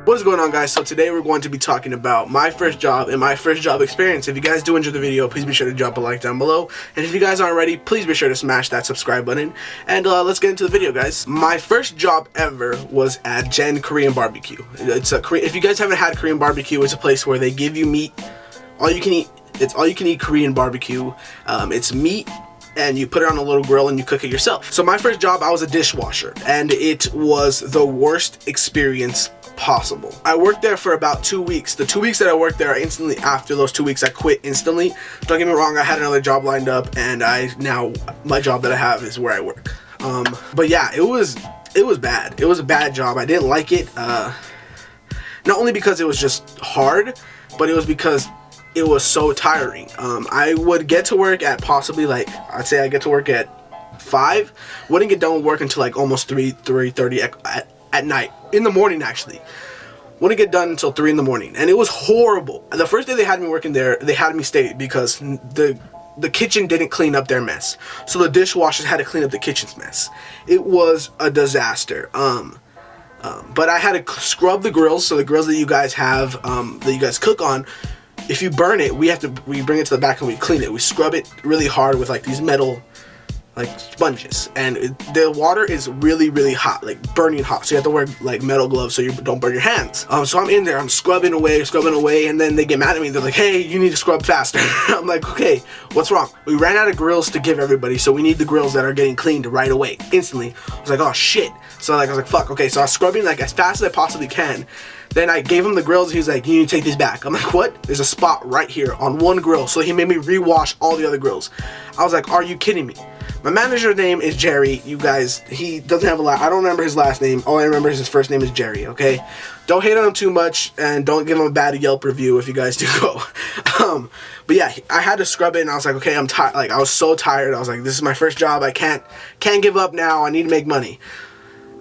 What is going on, guys? So today we're going to be talking about my first job and my first job experience. If you guys do enjoy the video, please be sure to drop a like down below. And if you guys aren't ready, please be sure to smash that subscribe button. And let's get into the video, guys. My first job ever was at Gen Korean Barbecue. If you guys haven't had Korean barbecue, it's a place where they give you meat, all you can eat. It's all you can eat Korean barbecue. It's meat, and you put it on a little grill and you cook it yourself. So my first job, I was a dishwasher, and it was the worst experience possible. I worked there for about 2 weeks. The 2 weeks that I worked there, instantly after those 2 weeks, I quit instantly. Don't get me wrong, I had another job lined up, and now my job that I have is where I work. But yeah, it was bad. It was a bad job. I didn't like it. Not only because it was just hard, but it was because it was so tiring. I would get to work at possibly, like, I'd say I get to work at 5, wouldn't get done with work until like almost 3:30 at night, in the morning actually. Wouldn't get done until 3 in the morning, and it was horrible. The first day they had me working there, they had me stay because the kitchen didn't clean up their mess, so the dishwashers had to clean up the kitchen's mess. It was a disaster. But I had to scrub the grills, so the grills that you guys have, that you guys cook on, if you burn it, we bring it to the back and we clean it. We scrub it really hard with like these metal like sponges, and the water is really hot, like burning hot, so you have to wear like metal gloves so you don't burn your hands. So I'm in there, I'm scrubbing away, and then they get mad at me. They're like, hey, you need to scrub faster. I'm like, okay, what's wrong? We ran out of grills to give everybody, so we need the grills that are getting cleaned right away, instantly. I was like, oh shit. So I was like, fuck, okay. So I was scrubbing like as fast as I possibly can. Then I gave him the grills. He was like, you need to take these back. I'm like, what? There's a spot right here on one grill. So he made me rewash all the other grills. I was like, are you kidding me? My manager's name is Jerry. You guys, he doesn't have I don't remember his last name. All I remember is his first name is Jerry, okay? Don't hate on him too much, and don't give him a bad Yelp review if you guys do go. But yeah, I had to scrub it, and I was like, okay, I'm tired. Like, I was so tired. I was like, this is my first job. I can't give up now. I need to make money.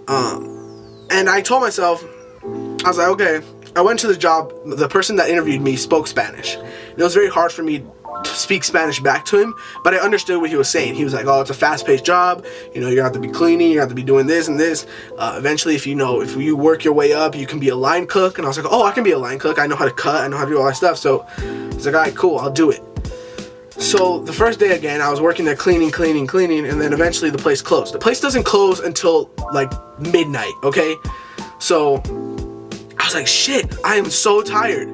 And I told myself, I was like, okay. I went to the job. The person that interviewed me spoke Spanish. And it was very hard for me to speak Spanish back to him, but I understood what he was saying. He was like, oh, it's a fast-paced job. You know, you have to be cleaning. You have to be doing this and this. Eventually, if you work your way up, you can be a line cook. And I was like, oh, I can be a line cook. I know how to cut. I know how to do all that stuff. So I was like, all right, cool. I'll do it. So the first day again, I was working there cleaning, and then eventually the place closed. The place doesn't close until like midnight, okay? So I was like, shit, I am so tired.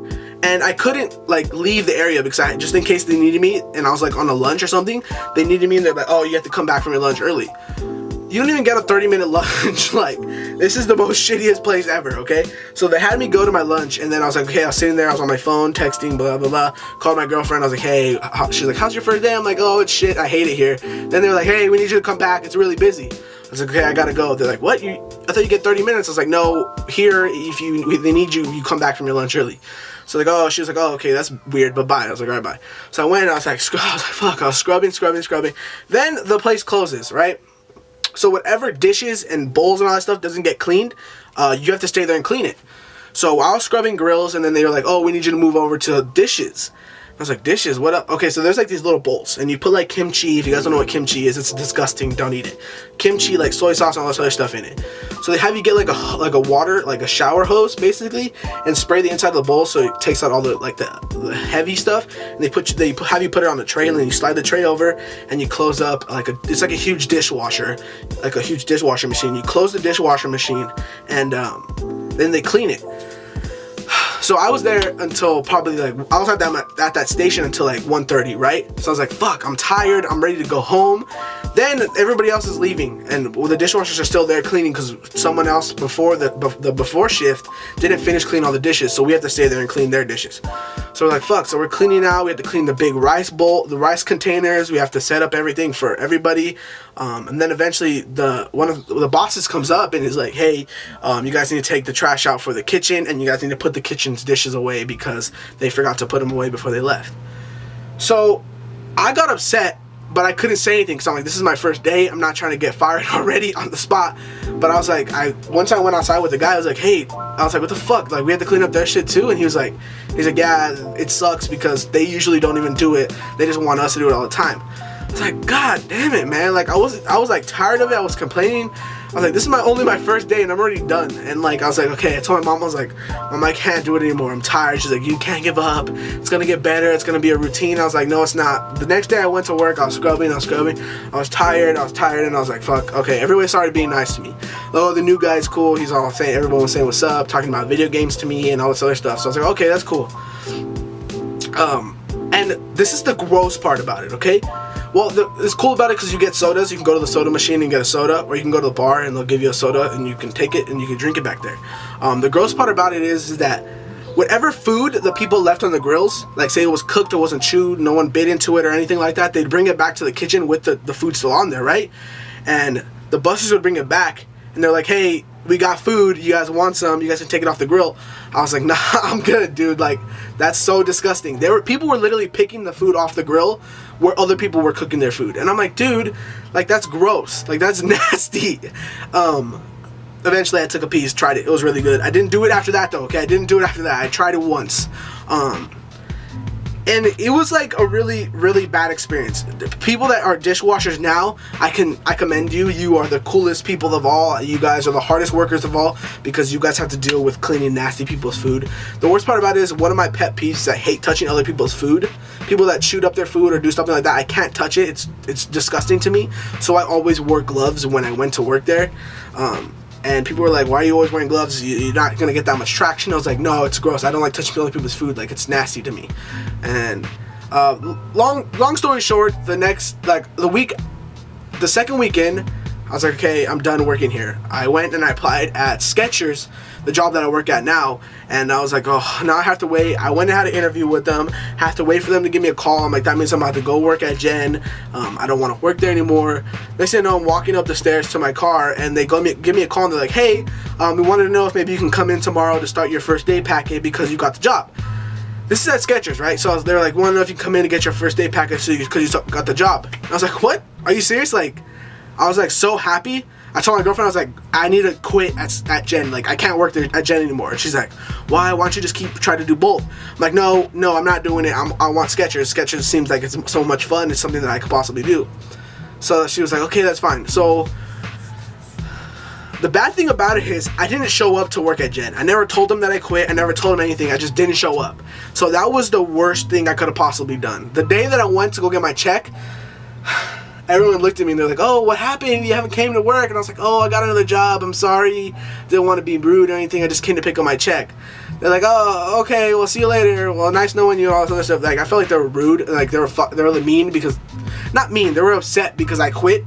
And I couldn't like leave the area because just in case they needed me, and I was like on a lunch or something, they needed me and they're like, oh, you have to come back from your lunch early. You don't even get a 30-minute lunch. Like, this is the most shittiest place ever, okay? So they had me go to my lunch, and then I was like, okay, I was sitting there, I was on my phone, texting, blah, blah, blah. Called my girlfriend, I was like, hey, she's like, how's your first day? I'm like, oh, it's shit, I hate it here. Then they were like, hey, we need you to come back, it's really busy. I was like, okay, I gotta go. They're like, what? I thought you get 30 minutes. I was like, no, here, if they need you, you come back from your lunch early. So like, oh, she was like, oh, okay, that's weird, but bye. I was like, all right, bye. So I went, and I was like, fuck, I was scrubbing. Then the place closes, right? So whatever dishes and bowls and all that stuff doesn't get cleaned, you have to stay there and clean it. So I was scrubbing grills, and then they were like, oh, we need you to move over to dishes. I was like, dishes? What up? Okay, so there's like these little bowls, and you put like kimchi. If you guys don't know what kimchi is, it's disgusting. Don't eat it. Kimchi, like soy sauce and all this other stuff in it. So they have you get like a water, like a shower hose basically, and spray the inside of the bowl so it takes out all the like the heavy stuff. And they have you put it on the tray, and then you slide the tray over, and you close up it's like a huge dishwasher, like a huge dishwasher machine. You close the dishwasher machine, and then they clean it. So I was there until probably like, I was at that station until like 1:30, right? So I was like, fuck, I'm tired, I'm ready to go home. Then everybody else is leaving, and the dishwashers are still there cleaning because someone else before the before shift didn't finish cleaning all the dishes, so we have to stay there and clean their dishes. So we're like, fuck, so we're cleaning now. We have to clean the big rice bowl, the rice containers. We have to set up everything for everybody. And then eventually one of the bosses comes up and is like, hey, you guys need to take the trash out for the kitchen, and you guys need to put the kitchen's dishes away because they forgot to put them away before they left. So I got upset, but I couldn't say anything because I'm like, this is my first day. I'm not trying to get fired already on the spot. But I was like, once I went outside with the guy, I was like, hey, I was like, what the fuck? Like, we had to clean up their shit too? And he's like, yeah, it sucks because they usually don't even do it. They just want us to do it all the time. It's like, God damn it, man. Like I was like tired of it. I was complaining. I was like, this is only my first day and I'm already done. And like I was like, okay. I told my mom, I was like, Mom, I can't do it anymore. I'm tired. She's like, you can't give up. It's gonna get better. It's gonna be a routine. I was like, no, it's not. The next day I went to work. I was scrubbing. I was tired. And I was like, fuck. Okay. Everybody started being nice to me. Oh, the new guy's cool. He's all saying, everyone was saying what's up, talking about video games to me and all this other stuff. So I was like, okay, that's cool. And this is the gross part about it, okay? Well, it's cool about it because you get sodas. You can go to the soda machine and get a soda, or you can go to the bar and they'll give you a soda and you can take it and you can drink it back there. The gross part about it is that whatever food the people left on the grills, like say it was cooked or wasn't chewed, no one bit into it or anything like that, they'd bring it back to the kitchen with the food still on there, right? And the buses would bring it back and they're like, hey, we got food, you guys want some, you guys can take it off the grill. I was like, nah, I'm good, dude. Like, that's so disgusting. People were literally picking the food off the grill where other people were cooking their food. And I'm like, dude, like, that's gross. Like, that's nasty. Eventually I took a piece, tried it. It was really good. I didn't do it after that, though, okay? I didn't do it after that. I tried it once. And it was like a really, really bad experience. The people that are dishwashers now, I commend you. You are the coolest people of all. You guys are the hardest workers of all because you guys have to deal with cleaning nasty people's food. The worst part about it is one of my pet peeves is I hate touching other people's food. People that shoot up their food or do something like that, I can't touch it. It's disgusting to me. So I always wore gloves when I went to work there. And people were like, why are you always wearing gloves? You're not going to get that much traction. I was like, no, it's gross. I don't like touching other people's food. Like, it's nasty to me. And long story short, the second weekend, I was like, okay, I'm done working here. I went and I applied at Skechers, the job that I work at now, and I was like, oh, now I have to wait. I went and had an interview with them, have to wait for them to give me a call. I'm like, that means I'm about to go work at Gen. I don't want to work there anymore. They said, no, I'm walking up the stairs to my car, and they give me a call, and they're like, hey, we wanted to know if maybe you can come in tomorrow to start your first day packet because you got the job. This is at Skechers, right? So they're like, want to know if you can come in to get your first day package because you got the job. And I was like, what? Are you serious? Like, I was like so happy. I told my girlfriend, I was like, I need to quit at Gen. Like, I can't work there at Gen anymore. And she's like, why? Why don't you just keep trying to do both? I'm like, no, I'm not doing it. I want Skechers. Skechers seems like it's so much fun. It's something that I could possibly do. So she was like, okay, that's fine. So the bad thing about it is I didn't show up to work at Gen. I never told them that I quit. I never told them anything. I just didn't show up. So that was the worst thing I could have possibly done. The day that I went to go get my check, everyone looked at me and they're like, oh, what happened? You haven't came to work. And I was like, oh, I got another job. I'm sorry. Didn't want to be rude or anything. I just came to pick up my check. They're like, oh, okay, well, see you later. Well, nice knowing you, all this other stuff. Like, I felt like they were rude. Like, they were really mean because, not mean, they were upset because I quit.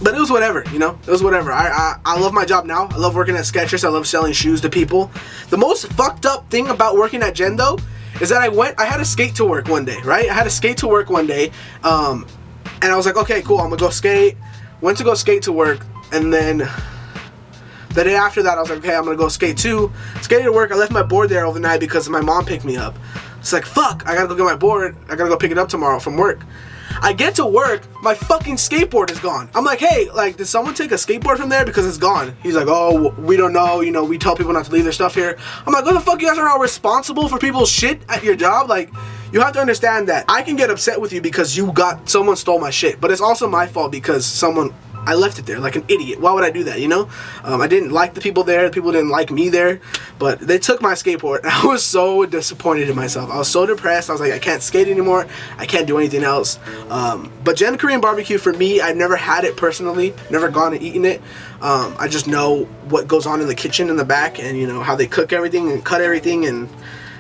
But it was whatever, you know? It was whatever. I love my job now. I love working at Skechers. I love selling shoes to people. The most fucked up thing about working at Gen, though, is that I had to skate to work one day, right? I had to skate to work one day, and I was like, okay, cool, I'm gonna go skate. Went to go skate to work, and then the day after that, I was like, okay, I'm gonna go skate too. Skated to work, I left my board there overnight because my mom picked me up. It's like, fuck, I gotta go get my board. I gotta go pick it up tomorrow from work. I get to work, my fucking skateboard is gone. I'm like, hey, like, did someone take a skateboard from there? Because it's gone. He's like, oh, we don't know. You know, we tell people not to leave their stuff here. I'm like, what the fuck? You guys are not responsible for people's shit at your job? Like, you have to understand that I can get upset with you because someone stole my shit. But it's also my fault because I left it there like an idiot. Why would I do that, you know? I didn't like the people there. The people didn't like me there. But they took my skateboard. And I was so disappointed in myself. I was so depressed. I was like, I can't skate anymore. I can't do anything else. But Gen Korean barbecue, for me, I've never had it personally. Never gone and eaten it. I just know what goes on in the kitchen in the back. And, you know, how they cook everything and cut everything. And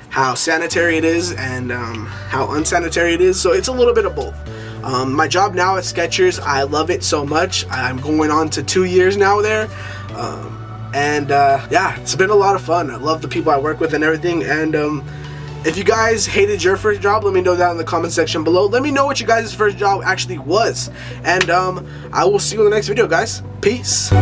how sanitary it is. And how unsanitary it is. So it's a little bit of both. My job now at Skechers, I love it so much. I'm going on to 2 years now there. Yeah, it's been a lot of fun. I love the people I work with and everything. And if you guys hated your first job, let me know down in the comment section below. Let me know what you guys' first job actually was. And I will see you in the next video, guys. Peace.